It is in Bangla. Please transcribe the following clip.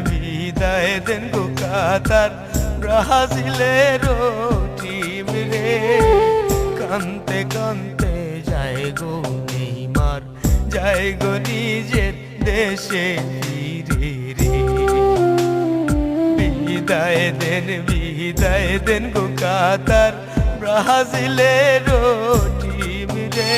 বিদায় দেন গো কাতার ব্রাজিলের টিম রে। কান্তে কান্তে যায় গো নেইমার, যায় গো নিজের দেশে ফিরে রে। বিদায় দেন গো কাতার ব্রাজিলের টিম রে।